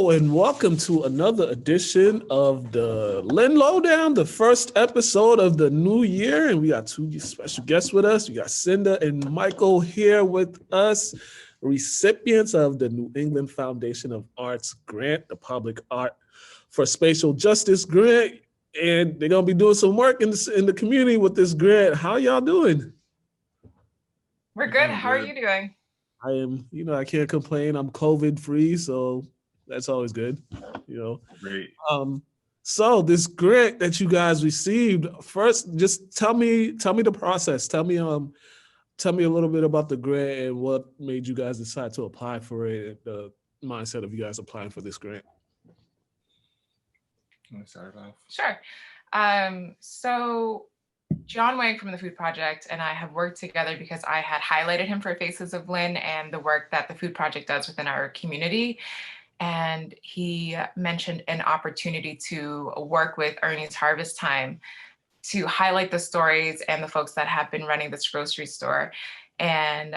Hello and welcome to another edition of the Lynn Lowdown, the first episode of the new year. And we got two special guests with us. We got Cinda and Michael here with us, recipients of the New England Foundation of Arts grant, the Public Art for Spatial Justice grant. And they're going to be doing some work in the community with this grant. How y'all doing? We're good. How are you doing? I am, I can't complain. I'm COVID free, so that's always good, Great. So this grant that you guys received, first, just tell me the process. Tell me a little bit about the grant and what made you guys decide to apply for it, the mindset of you guys applying for this grant. You want to start off? Sure. So John Wang from the Food Project and I have worked together because I had highlighted him for Faces of Lynn and the work that the Food Project does within our community. And he mentioned an opportunity to work with Ernie's Harvest Time to highlight the stories and the folks that have been running this grocery store. And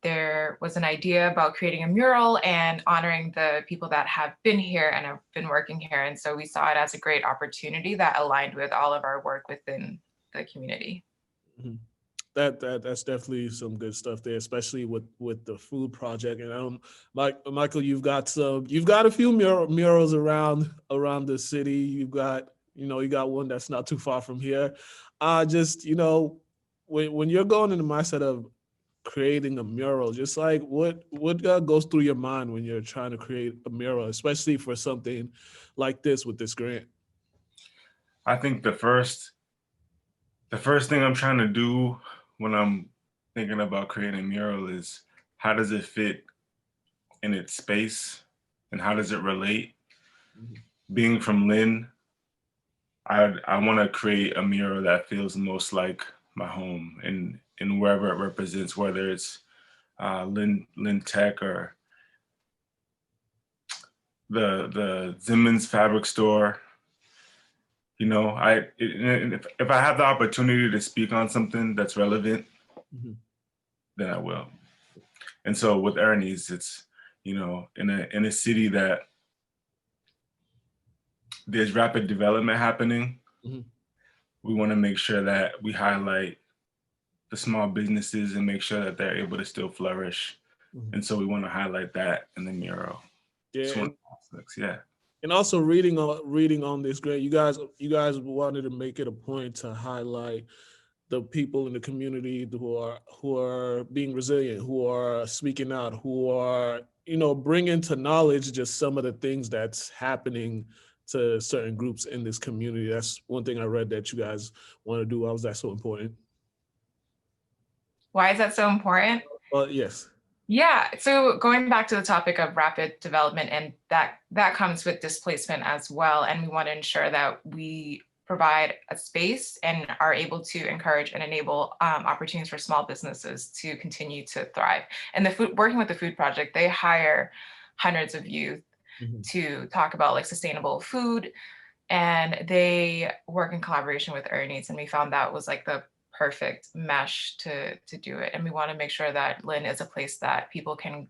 there was an idea about creating a mural and honoring the people that have been here and have been working here. And so we saw it as a great opportunity that aligned with all of our work within the community. Mm-hmm. That's definitely some good stuff there, especially with the Food Project. And Michael, you've got a few murals around the city. You got one that's not too far from here. When you're going in the mindset of creating a mural, just like what goes through your mind when you're trying to create a mural, especially for something like this with this grant? I think the first thing I'm trying to do when I'm thinking about creating a mural is how does it fit in its space and how does it relate? Mm-hmm. Being from Lynn, I want to create a mural that feels most like my home and wherever it represents, whether it's Lynn Tech or the Zimmons fabric store. If I have the opportunity to speak on something that's relevant, mm-hmm. then I will. And so with Ernie's, it's, in a city that there's rapid development happening, mm-hmm. we want to make sure that we highlight the small businesses and make sure that they're able to still flourish. Mm-hmm. And so we want to highlight that in the mural. Yeah. Yeah. And also reading on this grant, you guys wanted to make it a point to highlight the people in the community who are being resilient, who are speaking out, who are bringing to knowledge just some of the things that's happening to certain groups in this community. That's one thing I read that you guys want to do. Why was that so important? Why is that so important? Yes. Yeah, so going back to the topic of rapid development, and that comes with displacement as well. And we want to ensure that we provide a space and are able to encourage and enable opportunities for small businesses to continue to thrive. And working with the Food Project, they hire hundreds of youth mm-hmm. to talk about like sustainable food, and they work in collaboration with Ernie's. And we found that was like the perfect mesh to do it. And we want to make sure that Lynn is a place that people can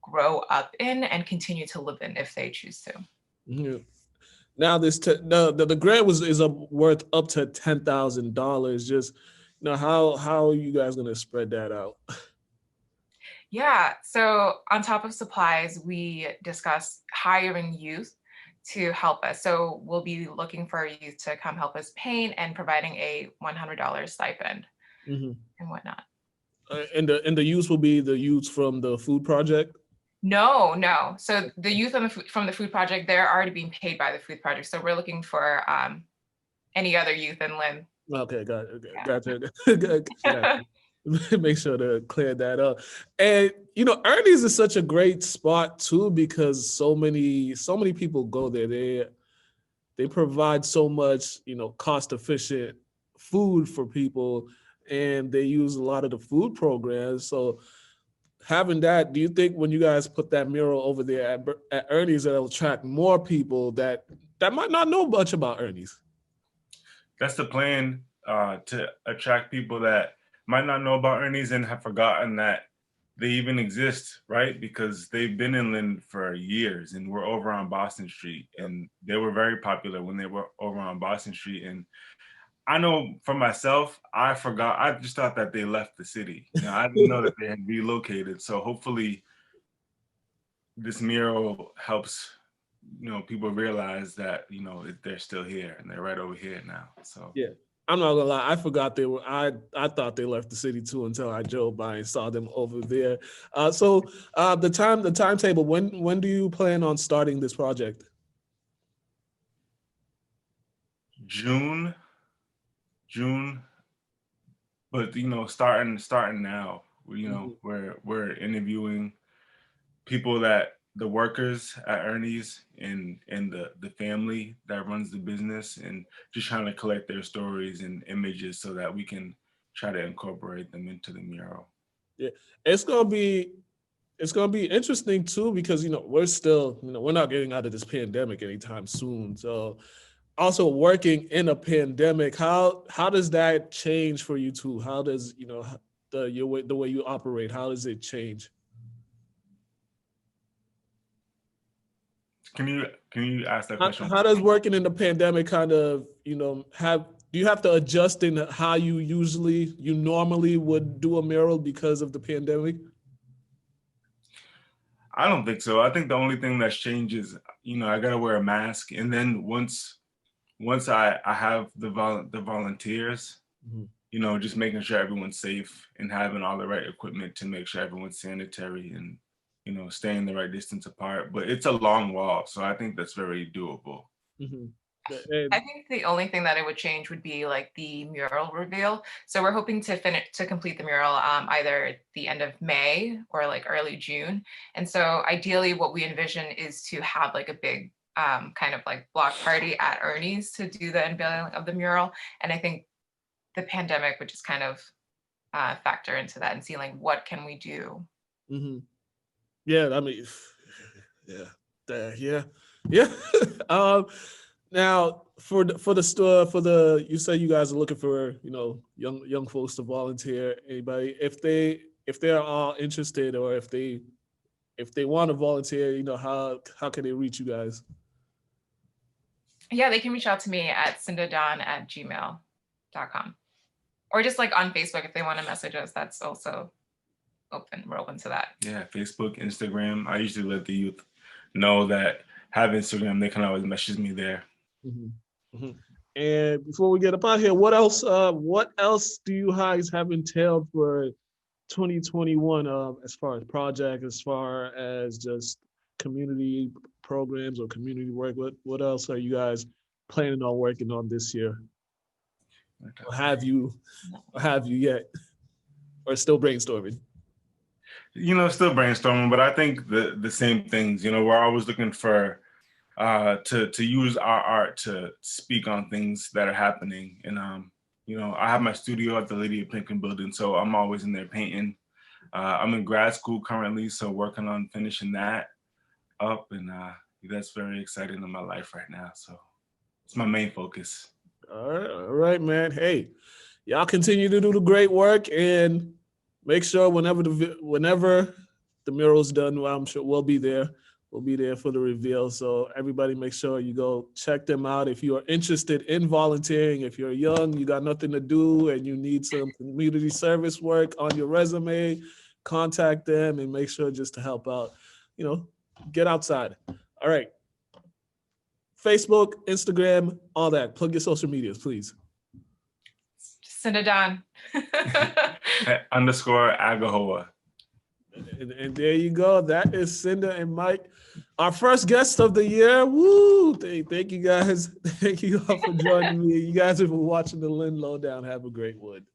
grow up in and continue to live in if they choose to. Mm-hmm. Now the grant is worth up to $10,000. Just how are you guys going to spread that out? Yeah, so on top of supplies, we discussed hiring youth to help us. So we'll be looking for youth to come help us paint and providing a $100 stipend mm-hmm. and whatnot. And the youth will be the youth from the Food Project? No. So the youth from the Food Project, they're already being paid by the Food Project. So we're looking for any other youth in Lynn. Okay, gotcha. Make sure to clear that up. And Ernie's is such a great spot too, because so many people go there. They provide so much cost efficient food for people, and they use a lot of the food programs. So having that, do you think when you guys put that mural over there at Ernie's, that'll attract more people that might not know much about Ernie's? That's the plan, to attract people that might not know about Ernie's and have forgotten that they even exist, right? Because they've been in Lynn for years, and we're over on Boston Street, and they were very popular when they were over on Boston Street. And I know for myself, I just thought that they left the city. I didn't know that they had relocated. So hopefully this mural helps, people realize that, they're still here and they're right over here now. So yeah, I'm not gonna lie, I forgot they were. I thought they left the city too until I drove by and saw them over there. So the timetable. When do you plan on starting this project? June, but starting now. We're interviewing people, the workers at Ernie's and the family that runs the business, and just trying to collect their stories and images so that we can try to incorporate them into the mural. Yeah, it's gonna be interesting too, because we're still, we're not getting out of this pandemic anytime soon. So also working in a pandemic, how does that change for you two? How does the way you operate, how does it change? Can you ask that question? How does working in the pandemic kind of, do you have to adjust in how you normally would do a mural because of the pandemic? I don't think so. I think the only thing that's changed is, I gotta wear a mask, and then once I have the volunteers, Mm-hmm. Just making sure everyone's safe and having all the right equipment to make sure everyone's sanitary and staying the right distance apart. But it's a long wall, so I think that's very doable. Mm-hmm. I think the only thing that it would change would be like the mural reveal. So we're hoping to complete the mural either at the end of May or like early June. And so ideally what we envision is to have like a big kind of like block party at Ernie's to do the unveiling of the mural. And I think the pandemic would just kind of factor into that and see like, what can we do? Mm-hmm. Yeah, I mean, yeah. Now for the you say you guys are looking for young folks to volunteer. Anybody, if they're all interested, or if they want to volunteer, how can they reach you guys? Yeah, they can reach out to me at cindadon@gmail.com, or just like on Facebook if they want to message us. That's also open. We're open to that. Yeah, Facebook, Instagram. I usually let the youth know that have Instagram. They can always message me there. Mm-hmm. Mm-hmm. And before we get up out here, what else do you guys have entailed for 2021 as far as project, as far as just community programs or community work? What else are you guys planning on working on this year? Or have you yet? Or still brainstorming? Still brainstorming, but I think the same things. We're always looking for to use our art to speak on things that are happening. And I have my studio at the Lady of Lincoln building, so I'm always in there painting. I'm in grad school currently, so working on finishing that up, and that's very exciting in my life right now. So it's my main focus. All right, man. Hey, y'all continue to do the great work, and make sure whenever the mural's done, well, I'm sure we'll be there. We'll be there for the reveal. So everybody make sure you go check them out. If you are interested in volunteering, if you're young, you got nothing to do, and you need some community service work on your resume, contact them and make sure just to help out, get outside. All right. Facebook, Instagram, all that. Plug your social medias, please. Cinda Don. _Aghahowa. And there you go. That is Cinda and Mike, our first guest of the year. Woo! Thank you guys. Thank you all for joining me. You guys have been watching the Lynn Lowdown. Have a great one.